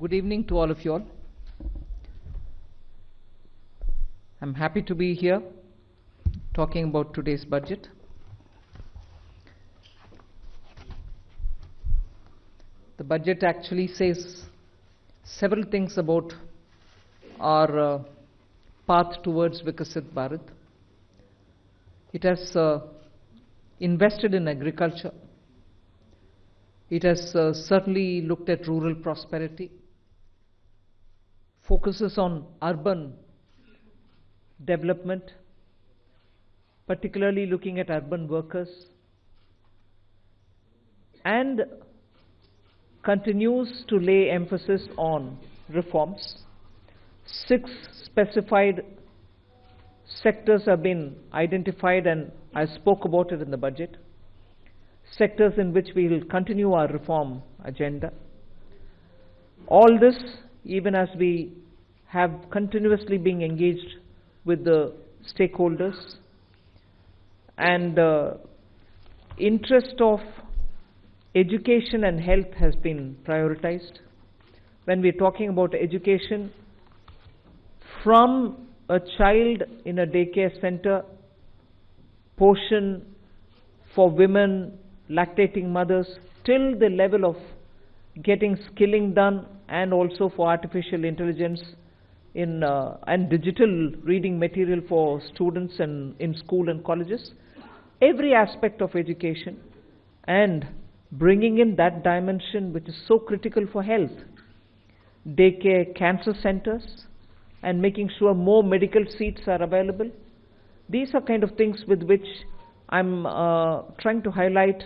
Good evening to all of you all. I'm happy to be here talking about today's budget. The budget actually says several things about our path towards Vikasit Bharat. It has invested in agriculture. It has certainly looked at rural prosperity, focuses on urban development, particularly looking at urban workers, and continues to lay emphasis on reforms. 6 specified sectors have been identified, and I spoke about it in the budget. Sectors in which we will continue our reform agenda. All this, even as we have continuously been engaged with the stakeholders, and interest of education and health has been prioritized. When we're talking about education, from a child in a daycare center, portion for women, lactating mothers, till the level of getting skilling done, and also for artificial intelligence and digital reading material for students and in school and colleges. Every aspect of education, and bringing in that dimension which is so critical for health. Daycare, cancer centers, and making sure more medical seats are available. These are kind of things with which I'm trying to highlight.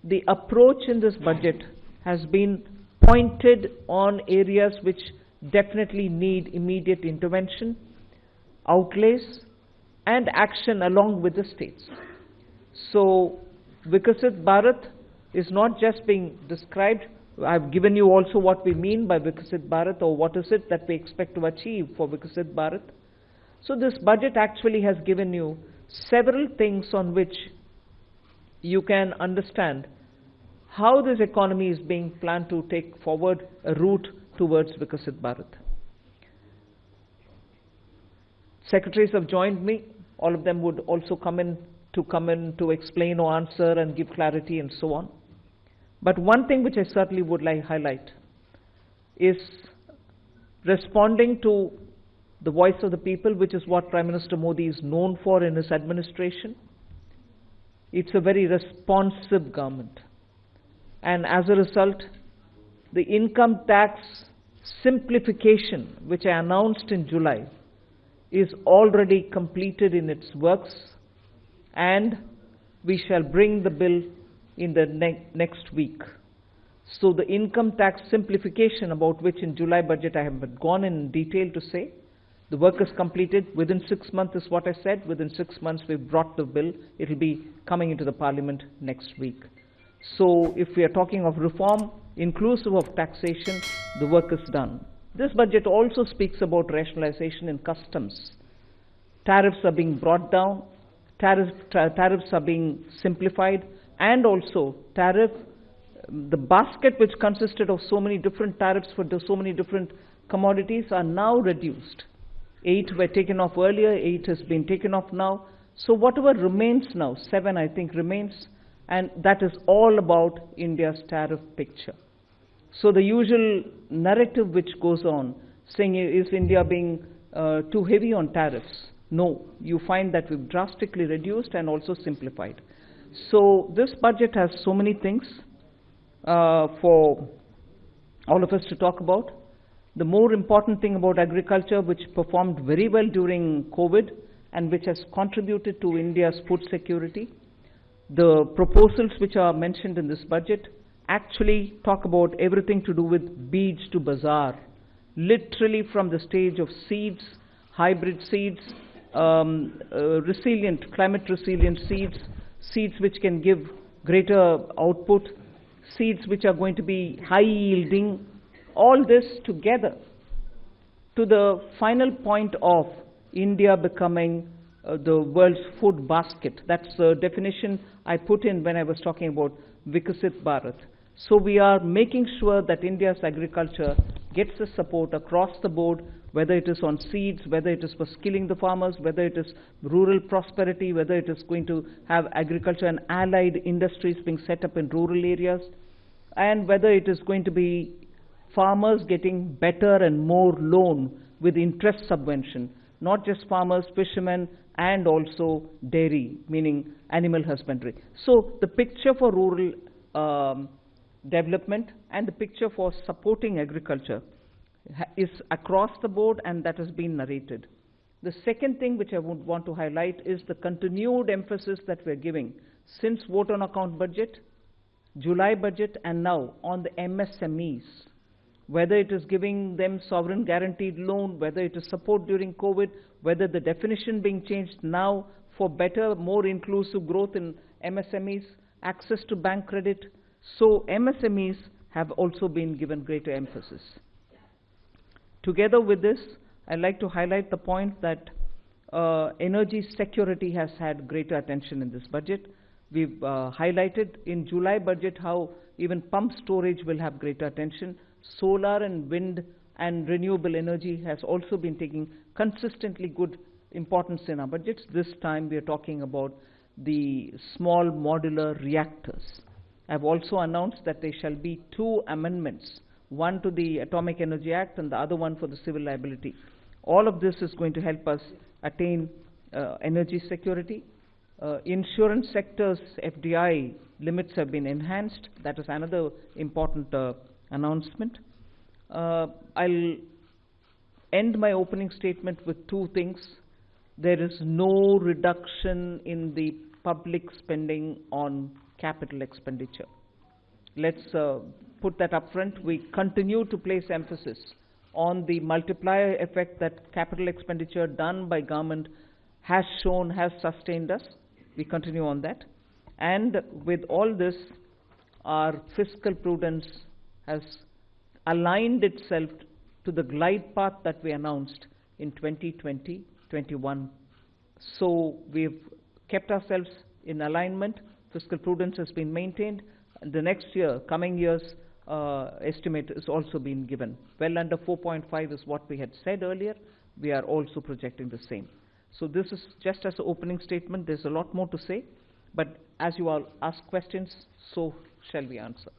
The approach in this budget has been pointed on areas which definitely need immediate intervention, outlays, and action along with the states. So Vikasit Bharat is not just being described. I've given you also what we mean by Vikasit Bharat, or what is it that we expect to achieve for Vikasit Bharat. So this budget actually has given you several things on which you can understand how this economy is being planned to take forward a route towards Vikasit Bharat. Secretaries have joined me. All of them would also come in to explain or answer and give clarity and so on. But one thing which I certainly would like to highlight is responding to the voice of the people, which is what Prime Minister Modi is known for in his administration. It's a very responsive government. And as a result, the income tax simplification, which I announced in July, is already completed in its works, and we shall bring the bill in the next week. So the income tax simplification, about which in July budget I have gone in detail to say, the work is completed within 6 months is what I said. Within 6 months we've brought the bill. It will be coming into the parliament next week. So if we are talking of reform, inclusive of taxation, the work is done. This budget also speaks about rationalization in customs. Tariffs are being brought down, tariffs are being simplified, and also the basket which consisted of so many different tariffs for so many different commodities are now reduced. 8 were taken off earlier, 8 has been taken off now. So whatever remains now, 7 I think remains, and that is all about India's tariff picture. So the usual narrative which goes on, saying is India being too heavy on tariffs? No, you find that we've drastically reduced and also simplified. So this budget has so many things for all of us to talk about. The more important thing about agriculture, which performed very well during COVID and which has contributed to India's food security. The proposals which are mentioned in this budget actually talk about everything to do with beads to bazaar, literally from the stage of seeds, hybrid seeds, resilient, climate resilient seeds, seeds which can give greater output, seeds which are going to be high yielding, all this together to the final point of India becoming the world's food basket. That's the definition I put in when I was talking about Vikasit Bharat. So we are making sure that India's agriculture gets the support across the board, whether it is on seeds, whether it is for skilling the farmers, whether it is rural prosperity, whether it is going to have agriculture and allied industries being set up in rural areas, and whether it is going to be farmers getting better and more loan with interest subvention, not just farmers, fishermen, and also dairy, meaning animal husbandry. So the picture for rural development and the picture for supporting agriculture is across the board, and that has been narrated. The second thing which I would want to highlight is the continued emphasis that we're giving since vote on account budget, July budget, and now on the MSMEs. Whether it is giving them sovereign guaranteed loan, whether it is support during COVID, whether the definition being changed now for better, more inclusive growth in MSMEs, access to bank credit. So MSMEs have also been given greater emphasis. Together with this, I'd like to highlight the point that energy security has had greater attention in this budget. We've highlighted in July budget how even pump storage will have greater attention. Solar and wind and renewable energy has also been taking consistently good importance in our budgets. This time we are talking about the small modular reactors. I've also announced that there shall be 2 amendments, one to the Atomic Energy Act and the other one for the civil liability. All of this is going to help us attain energy security. Insurance sector's FDI limits have been enhanced. That is another important announcement. I'll end my opening statement with 2 things. There is no reduction in the public spending on capital expenditure. Let's put that up front. We continue to place emphasis on the multiplier effect that capital expenditure done by government has shown, has sustained us. We continue on that. And with all this, our fiscal prudence has aligned itself to the glide path that we announced in 2020-21. So we've kept ourselves in alignment. Fiscal prudence has been maintained. And the next year, coming years, estimate is also been given. Well under 4.5 is what we had said earlier. We are also projecting the same. So this is just as an opening statement. There's a lot more to say, but as you all ask questions, so shall we answer.